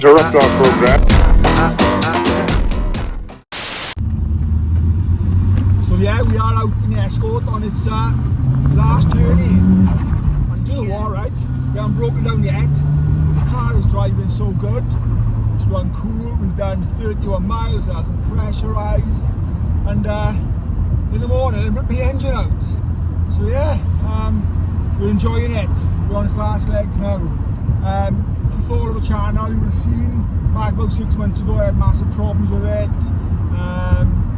interrupt our program. So yeah, we are out in the Escort on its last journey. And do you know what, right? We haven't broken down yet. The car is driving so good. It's run cool. We've done 31 miles. It hasn't pressurised. And in the morning, I ripped the engine out. So yeah, we're enjoying it. We're on its last legs now. If you follow the channel, you would have seen back about 6 months ago I had massive problems with it.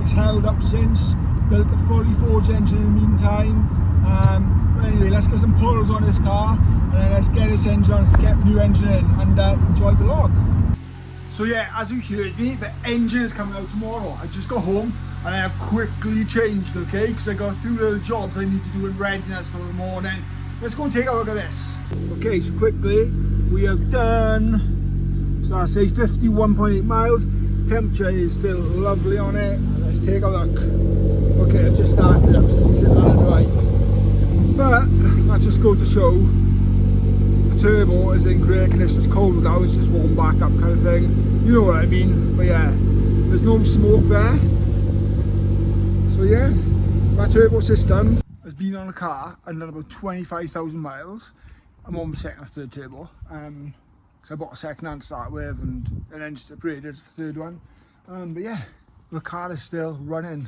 It's held up since. Built a fully forged engine in the meantime. But anyway, let's get some pulls on this car and then let's get this engine on, let's get the new engine in and enjoy the vlog. So yeah, as you heard me, the engine is coming out tomorrow. I just got home and I have quickly changed, okay, because I got a few little jobs I need to do in readiness for the morning. Let's go and take a look at this. Okay, so quickly, we have done, so I say 51.8 miles. Temperature is still lovely on it. Let's take a look. Okay, I've just started, I'm sitting on a drive. But that just goes to show the turbo is in great condition. It's cold now, it's just warm back up kind of thing. You know what I mean? But yeah, there's no smoke there. So yeah, that turbo system has been on the car and done about 25,000 miles. I'm on the second or third turbo. So I bought a second hand to start with and then just upgraded the third one. But yeah, the car is still running.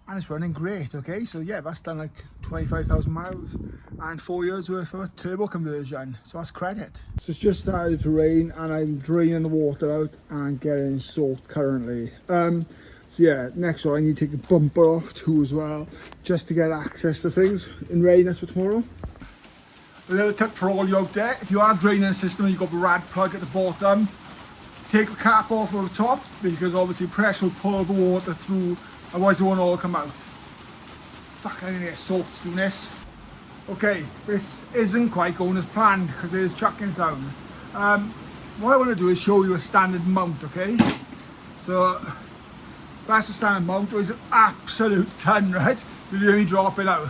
And it's running great, okay? So yeah, that's done like 25,000 miles and 4 years worth of a turbo conversion. So that's credit. So it's just started to rain and I'm draining the water out and getting soaked currently. So yeah, next one I need to take a bumper off too as well, just to get access to things in readiness for tomorrow. A little tip for all you out there, if you are draining a system and you've got the rad plug at the bottom, take the cap off on the top because obviously pressure will pull the water through, otherwise it won't all come out. Fuck, I'm gonna get soaked doing this. Okay, this isn't quite going as planned because it is chucking it down. What I want to do is show you a standard mount, okay? So that's a standard mount. It's an absolute ton, right? You hear me drop it out.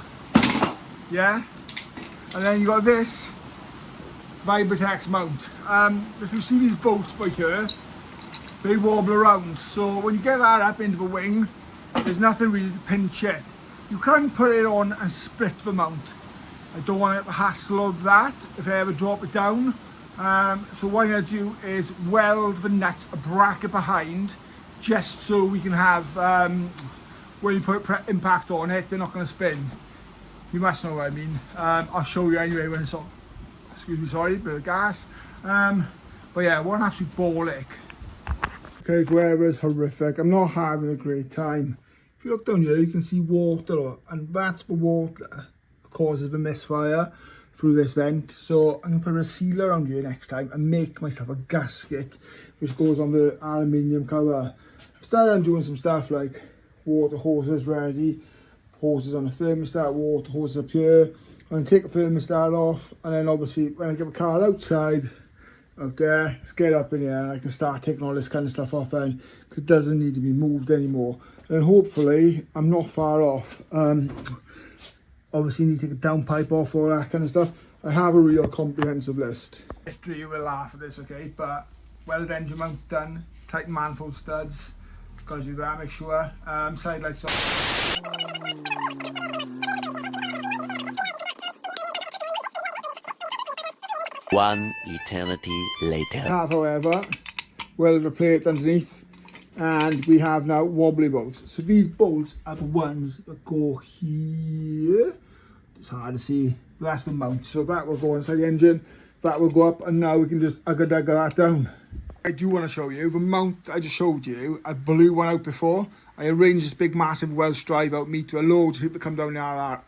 Yeah? And then you got this Vibratex mount. If you see these bolts by here, they wobble around. So when you get that up into the wing, there's nothing really to pinch it. You can put it on and split the mount. I don't want to get the hassle of that if I ever drop it down. So what I'm going to do is weld the nut, a bracket behind, just so we can have, when you put impact on it, they're not going to spin. You must know what I mean. I'll show you anyway when it's on. Excuse me, sorry, bit of gas. But yeah, what an absolute ball ache. Okay, the weather is horrific. I'm not having a great time. If you look down here, you can see water, and that's the water that causes the misfire through this vent. So I'm gonna put a sealer around here next time and make myself a gasket which goes on the aluminium cover. I've started on doing some stuff like water hoses ready, hoses on the thermostat, water hoses up here. I'm gonna take the thermostat off, and then obviously when I get the car outside, out there, let's get up in here and I can start taking all this kind of stuff off then, because it doesn't need to be moved anymore. And hopefully I'm not far off. Obviously you need to take a downpipe off, all that kind of stuff. I have a real comprehensive list. You will laugh at this, okay, but weld engine mount done, tighten manifold studs, gotta do that, make sure. Side lights off. One eternity later. Have, however, welded a plate underneath, and we have now wobbly bolts. So these bolts are the ones that go here. It's hard to see. That's the mount. So that will go inside the engine. That will go up, and now we can just ugga that down. I do want to show you the mount I just showed you. I blew one out before. I arranged this big massive Welsh drive out meet where loads of people come down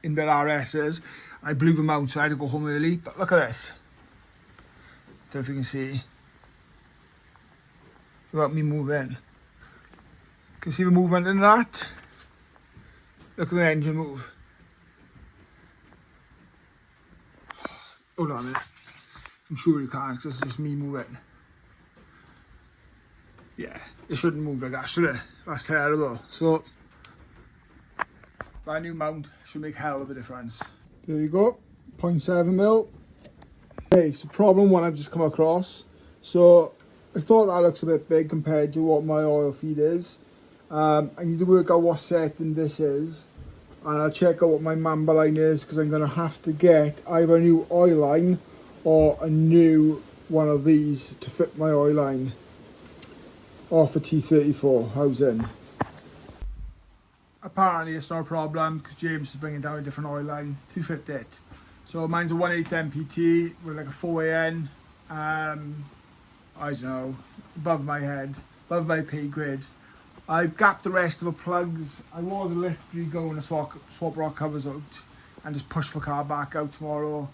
in their RSs. I blew the mount, so I had to go home early. But look at this. Don't know if you can see without me moving. Can you see the movement in that? Look at the engine move. Hold on a minute. I'm sure you can't, because it's just me moving. Yeah, it shouldn't move like that, should it? That's terrible. So, brand new mount should make hell of a difference. There you go, 0.7 mil. Okay, so problem one I've just come across So I thought that looks a bit big compared to what my oil feed is. I need to work out what setting this is, and I'll check out what my mamba line is, because I'm going to have to get either a new oil line or a new one of these to fit my oil line off a T34 housing. Apparently it's not a problem because James is bringing down a different oil line to fit it. So mine's a 1.8 MPT with like a 4AN. I don't know, above my head, above my pay grade. I've gapped the rest of the plugs. I was literally going to swap rock covers out and just push the car back out tomorrow.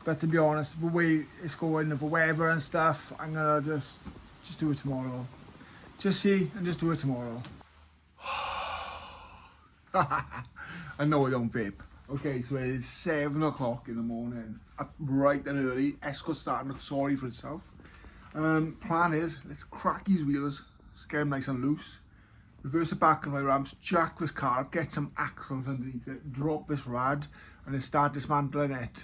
But to be honest, the way it's going, the weather and stuff, I'm gonna just do it tomorrow. Just see and just do it tomorrow. I know I don't vape. Okay, so it is 7 o'clock in the morning. Up bright and early. Esco's starting to look sorry for itself. Plan is, let's crack these wheels, let's get them nice and loose. Reverse it back on my ramps, jack this car up, get some axles underneath it, drop this rad, and then start dismantling it.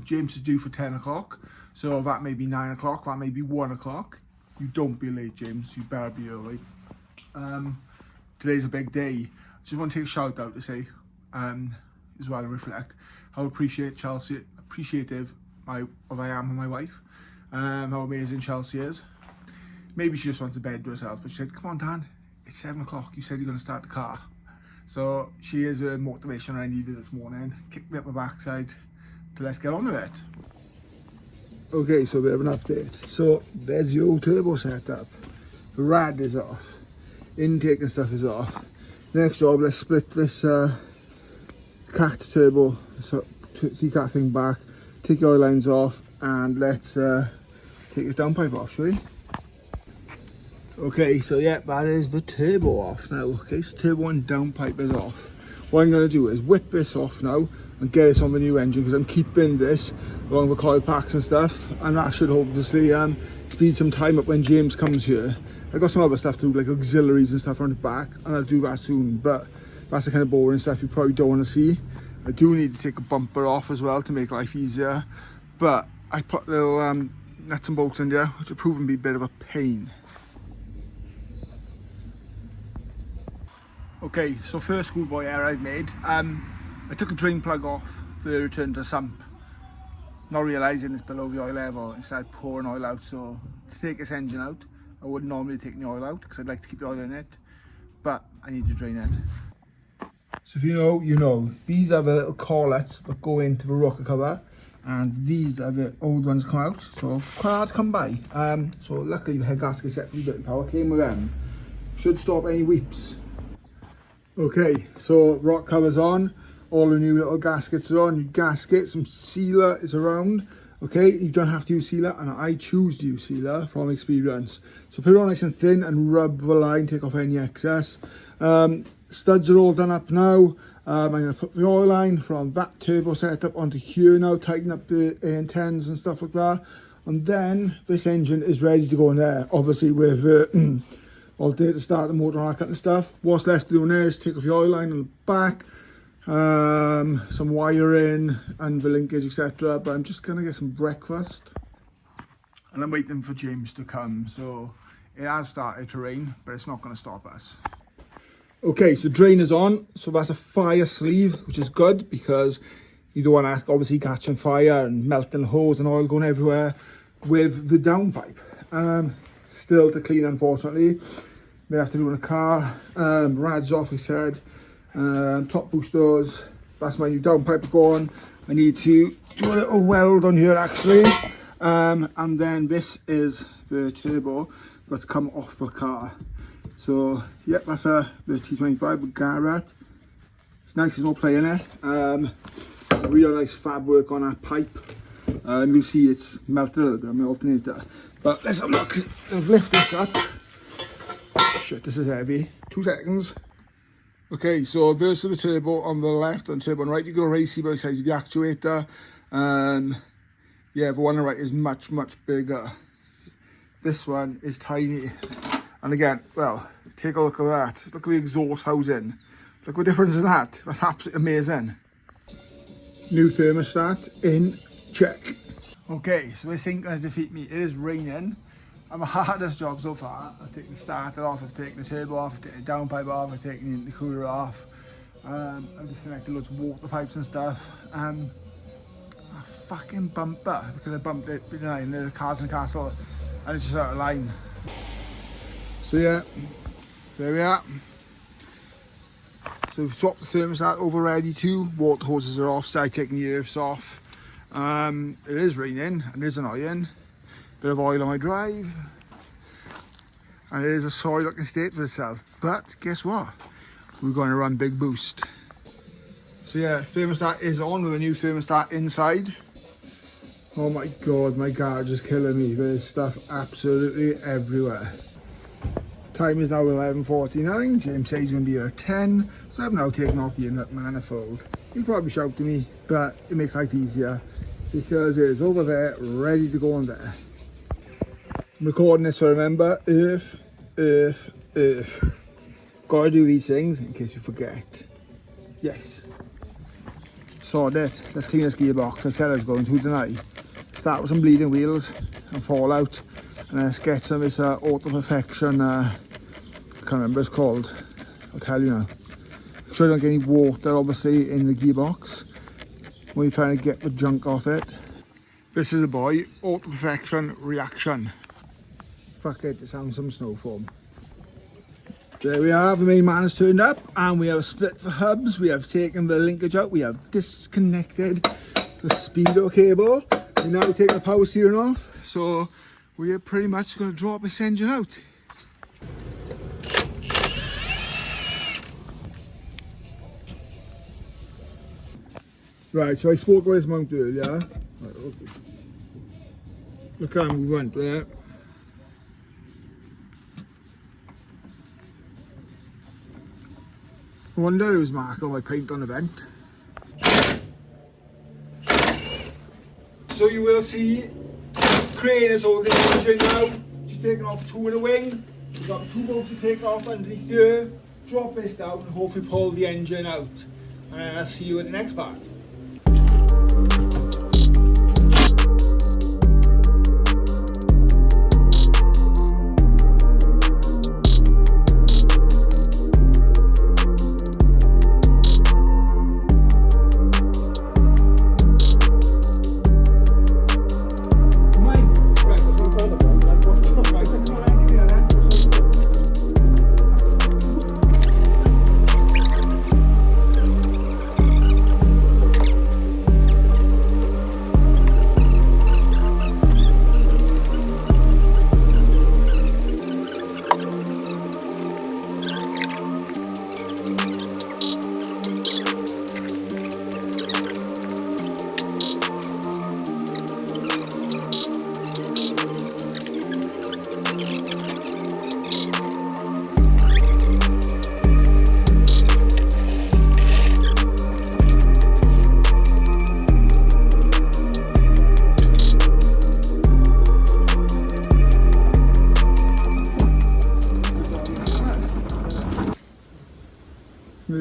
James is due for 10 o'clock, so that may be 9 o'clock, that may be 1 o'clock. You don't be late, James, you better be early. Today's a big day. I just want to take a shout out to say, as well, and reflect how appreciative I am of my wife, how amazing Chelsea is. Maybe she just wants to bed to herself, but she said, come on Dan, it's 7 o'clock, you said you're going to start the car. So she is the motivation I needed this morning, kicked me up my backside to let's get on with it. Okay, so a bit of an update. So there's the old turbo setup. The rad is off, intake and stuff is off. Next job, let's split this cat turbo, so C-cat thing back, take the oil lines off, and let's take this downpipe off, shall we? Okay, so yeah, that is the turbo off now. Okay, so turbo and downpipe is off. What I'm going to do is whip this off now and get this on the new engine, because I'm keeping this along the coil packs and stuff, and that should hopefully speed some time up when James comes here. I got some other stuff to do, like auxiliaries and stuff around the back, and I'll do that soon, but that's the kind of boring stuff you probably don't want to see. I do need to take a bumper off as well to make life easier, but I put little nuts and bolts in there, which have proven to be a bit of a pain. Okay, so first schoolboy error I've made. I took a drain plug off for the return to the sump, not realising it's below the oil level. Instead of pouring oil out, so to take this engine out, I wouldn't normally take the oil out because I'd like to keep the oil in it, but I need to drain it. So if you know, you know. These are the little corlets that go into the rocker cover, and these are the old ones come out, so quite hard to come by. So luckily the head gasket set for the power came with them. Should stop any weeps. Okay, so rock cover's on, all the new little gaskets are on, new gasket, some sealer is around. Okay, you don't have to use sealer, and I choose to use sealer from experience. So put it on nice and thin and rub the line, take off any excess. Studs are all done up now. I'm going to put the oil line from that turbo setup onto here now, tighten up the A10s and stuff like that. And then this engine is ready to go in there, obviously with alternator starter motor and all that kind of stuff. What's left to do now is take off the oil line on the back, some wiring and the linkage, etc. But I'm just going to get some breakfast. And I'm waiting for James to come. So it has started to rain, but it's not going to stop us. Okay, so drain is on, so that's a fire sleeve, which is good because you don't want to obviously catch on fire and melting the hose and oil going everywhere with the downpipe. Still to clean, unfortunately. May have to do in a car. Rad's off, he said. Top boosters, that's my new downpipe going. I need to do a little weld on here actually. And then this is the turbo that's come off the car. So, yep, that's the T25 with Garrett. It's nice, there's no play in it. Real nice fab work on that pipe. You'll see it's melted a little bit on the alternator. But let's have a look. I've lifted this up. Shit, this is heavy. 2 seconds. Okay, so reverse of the turbo on the left and turbo on the right. You've got a race see by the size of the actuator. Yeah, the one on the right is much, much bigger. This one is tiny. And again, well, take a look at that. Look at the exhaust housing. Look what difference is that. That's absolutely amazing. New thermostat in check. Okay, so this ain't gonna defeat me. It is raining, And my hardest job so far, I've taken the starter off, I've taken the turbo off, I've taken the downpipe off, I've taken the intercooler off. I've disconnected loads of water pipes and stuff. A fucking bumper, because I bumped it in the cars in the castle and it's just out of line. So yeah, there we are. So we've swapped the thermostat over ready to, water hoses are off, started taking the earths off. It is raining and it is annoying. Bit of oil on my drive. And it is a sorry looking state for itself. But guess what? We're going to run big boost. So yeah, thermostat is on with a new thermostat inside. Oh my god, my garage is killing me. There's stuff absolutely everywhere. Time is now 11:49. James says he's going to be here at 10. So I've now taken off the inlet manifold. He'll probably shout to me, but it makes life easier because it is over there, ready to go on there. I'm recording this, so remember, earth. Gotta do these things in case you forget. Yes. Sod it. Let's clean this gearbox. I said I was going to tonight. Start with some bleeding wheels and fallout. And let's get some of this auto perfection. I can't remember what it's called. I'll tell you now. Make sure I don't get any water, obviously, in the gearbox when you're trying to get the junk off it. This is a boy. Auto perfection reaction. Fuck it, it sounds some snow foam. There we are, the main man has turned up and we have split the hubs, we have taken the linkage out, we have disconnected the speedo cable, we're now taking the power steering off, so we are pretty much going to drop this engine out. Right, so I spoke about this mount earlier. Right, okay. Look how we went there. I wonder who's marking my paint on the vent. So you will see crane is holding the engine now. She's taking off two in a wing. We've got two bolts to take off underneath here. Drop this down and hopefully pull the engine out. And I'll see you in the next part.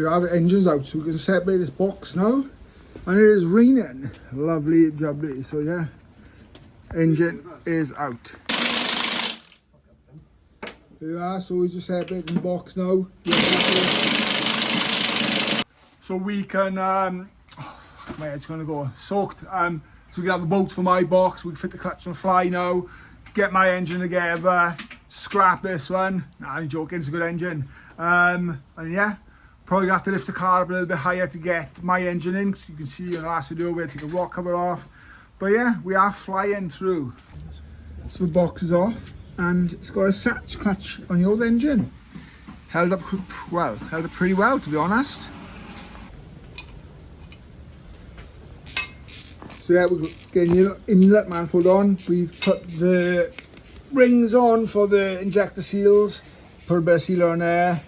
Our engine's out, so we can separate this box now, and it is raining. Lovely jubbly. So yeah, engine is out. There you are. So we just separating the box now. So we can my head's gonna go soaked. So we can have the bolts for my box, we can fit the clutch on the fly now, get my engine together, scrap this one. Nah, I'm joking, it's a good engine. And yeah, probably have to lift the car up a little bit higher to get my engine in, because you can see in the last video we had to take the rock cover off. But yeah, we are flying through. So the box is off and it's got a Satch clutch on the old engine. Held up pretty well, to be honest. So yeah, we're getting the inlet manifold on. We've put the rings on for the injector seals. Put a bit of sealer on there.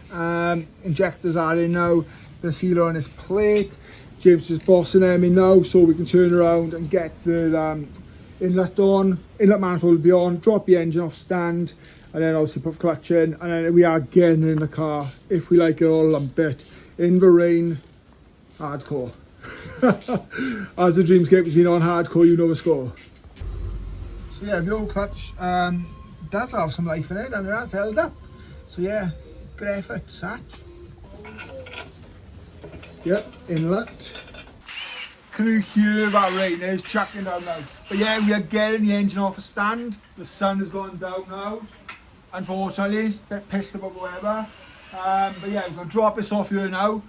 Injectors are in now. The sealer on this plate. James is bossing them in now, so we can turn around and get the inlet on. Inlet manifold will be on. Drop the engine off stand, and then obviously put clutch in, and then we are getting in the car. If we like it, or lump it in the rain. Hardcore. As the Dreamscape has been on hardcore, you know the score. So yeah, the old clutch does have some life in it, and it has held up. So yeah, good effort, Satch. Yep, inlet. Can you hear that rain? It's chucking down now. But yeah, we are getting the engine off a stand. The sun has gone down now. Unfortunately, a bit pissed about the weather. But yeah, we're going to drop this off here now.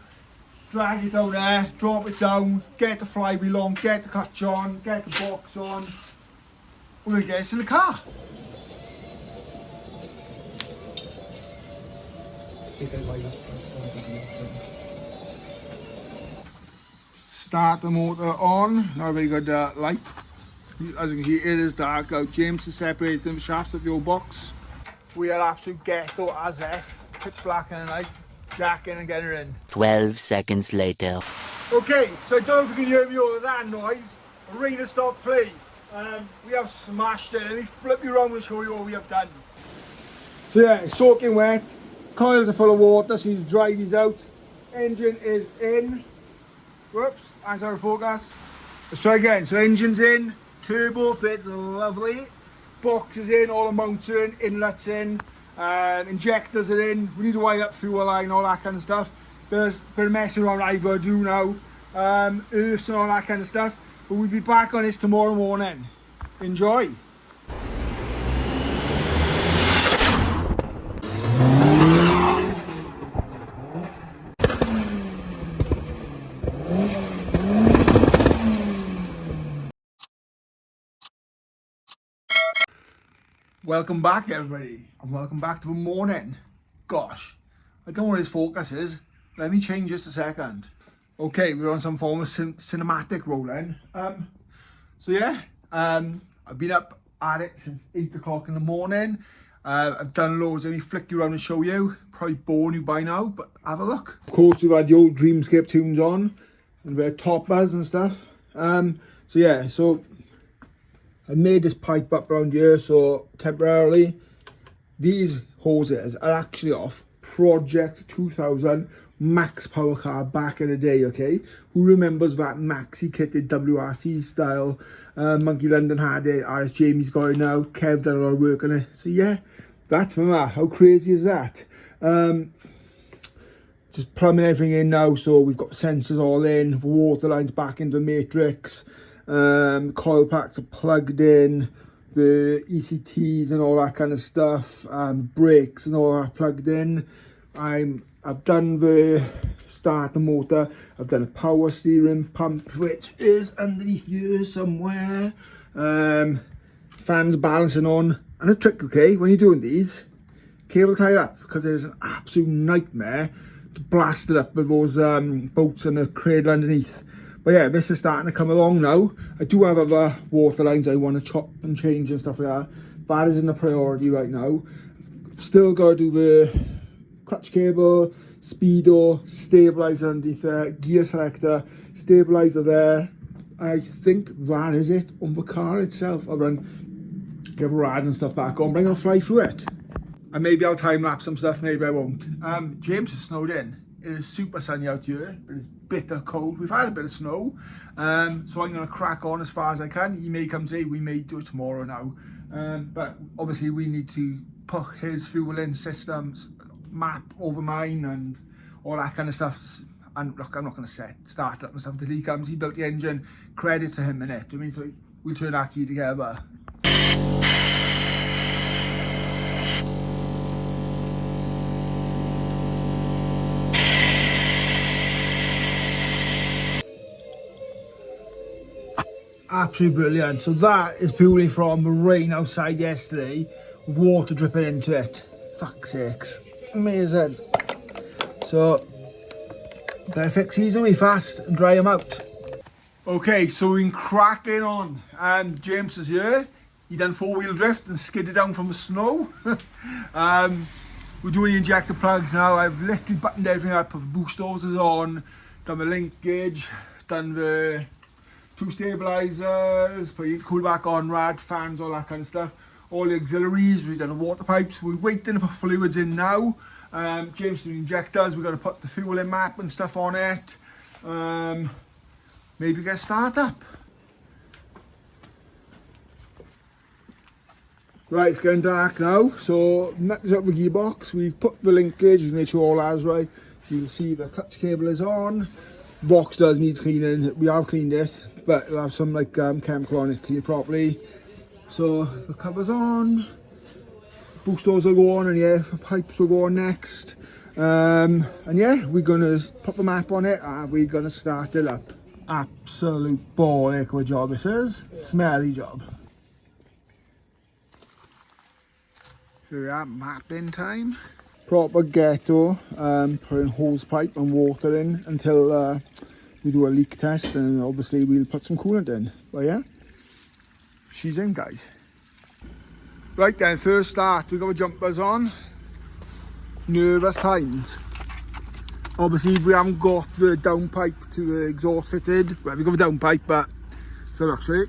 Drag it down there, drop it down, get the flywheel on, get the clutch on, get the box on. We're going to get this in the car. Start the motor on. Not a very good light. As you can see, it is dark out. James has separated the shafts of the old box. We are absolute ghetto as F. Pitch black in the night. Jack in and get her in. 12 seconds later. Okay, so I don't know if you can hear me over that noise. Rain has stopped play. We have smashed it. Let me flip you around and show you what we have done. So yeah, it's soaking wet. Coils are full of water, so you need to dry these out. Engine is in. Whoops, that's out of focus. Let's try again. So engine's in, turbo fits, lovely. Box is in, all the mounts are in, inlets in, injectors are in. We need to wire up fuel line, all that kind of stuff. Bit of messing around I've got to do now. Earths and all that kind of stuff. But we'll be back on this tomorrow morning. Enjoy. Welcome back everybody, and welcome back to the morning. Gosh, I don't know what his focus is. Let me change this a second. Okay, we're on some form of cinematic rolling. So yeah, I've been up at it since 8 o'clock in the morning. I've done loads. Let me flick you around and show you. Probably boring you by now, but have a look. Of course, we've had the old Dreamscape tunes on, and we're toppers and stuff. So yeah, so I made this pipe up around here, so temporarily these hoses are actually off Project 2000 max power car back in the day. Okay, who remembers that maxi kitted WRC style? Monkey London had it, RS Jamie's got it now, Kev done a lot of work on it. So yeah, that's from that. How crazy is that? Just plumbing everything in now, so we've got sensors all in, the water lines back into the matrix. Coil packs are plugged in, the ECTs and all that kind of stuff, brakes and all that plugged in. I've done the starter motor, I've done a power steering pump which is underneath here somewhere, fans balancing on, and a trick, okay, when you're doing these, cable tie up, because it is an absolute nightmare to blast it up with those bolts and a cradle underneath. But yeah, this is starting to come along now. I do have other water lines I want to chop and change and stuff like that. That isn't a priority right now. Still got to do the clutch cable, speedo, stabilizer underneath there, gear selector, stabilizer there. And I think that is it on the car itself. I'll give a ride and stuff back on, but I'm going to fly through it. And maybe I'll time lapse some stuff, maybe I won't. James is snowed in. It is super sunny out here, but it's bitter cold. We've had a bit of snow, so I'm going to crack on as far as I can. He may come today, we may do it tomorrow now. But obviously we need to put his fuel in systems, map over mine and all that kind of stuff. And look, I'm not going to start it up and stuff until he comes. He built the engine, credit to him in it. I mean, so we'll turn our key together. Absolutely brilliant. So that is purely from the rain outside yesterday with water dripping into it. Fuck's sakes, amazing. So better fix these away fast and dry them out. Okay, so we've been cracking on. James is here. He done 4-wheel drift and skidded down from the snow. We're doing the injector plugs now. I've literally buttoned everything up. The boost hoses on, done the linkage, done the 2 stabilizers, put your cool back on, rad, fans, all that kind of stuff. All the auxiliaries, we've done the water pipes. We're waiting to put fluids in now. James doing injectors, we've got to put the fuel in map and stuff on it. Maybe get a start up. Right, it's getting dark now, so next up the gearbox. We've put the linkage, we've made sure all that's right. You can see the clutch cable is on. Box does need cleaning. We have cleaned it, but it'll have some like chemical on it to clean it properly. So the cover's on. Boost doors will go on, and yeah, the pipes will go on next. And yeah, we're gonna put the map on it and we're gonna start it up. Absolute ball ache of a job this is. Smelly job. Here we are, mapping time. Proper ghetto, putting hose pipe and water in until we do a leak test, and obviously we'll put some coolant in. But yeah, she's in, guys. Right then, first start, we got the jumpers on. Nervous times. Obviously we haven't got the downpipe to the exhaust fitted. Well, we've got the downpipe, but it's a luxury.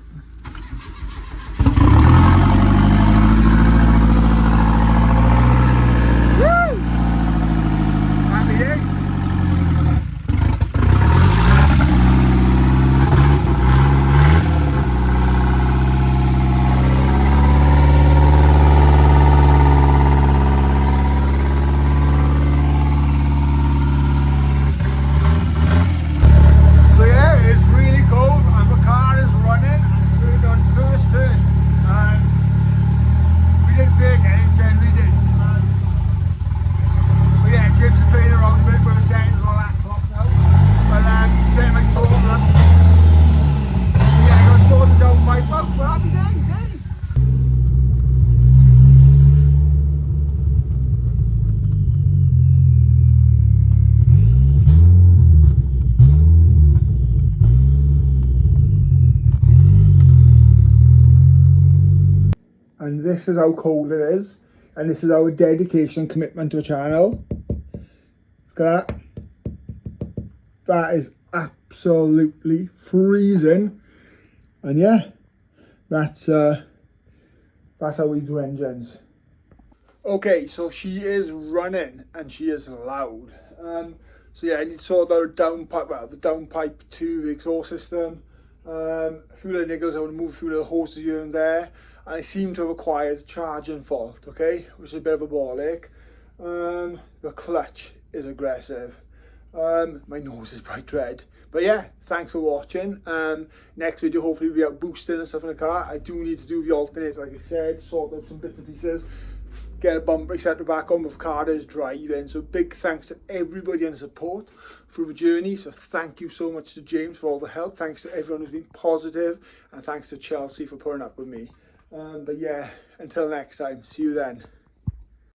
And this is how cold it is, and this is our dedication and commitment to a channel. Look at that. That is absolutely freezing. And yeah, that's how we do engines. Okay, so she is running and she is loud. So yeah, I need to sort out a downpipe, well, the downpipe to the exhaust system. A few little niggles, I want to move a few little hoses here and there. And I seem to have acquired a charging fault, okay, which is a bit of a ball ache. The clutch is aggressive. My nose is bright red. But yeah, thanks for watching. Next video, hopefully we'll be out boosting and stuff in the car. I do need to do the alternator, like I said, sort out some bits and pieces. Get a bumper set back on with the car is driving. So big thanks to everybody and support through the journey. So thank you so much to James for all the help. Thanks to everyone who's been positive, and thanks to Chelsea for putting up with me. But yeah, until next time, see you then.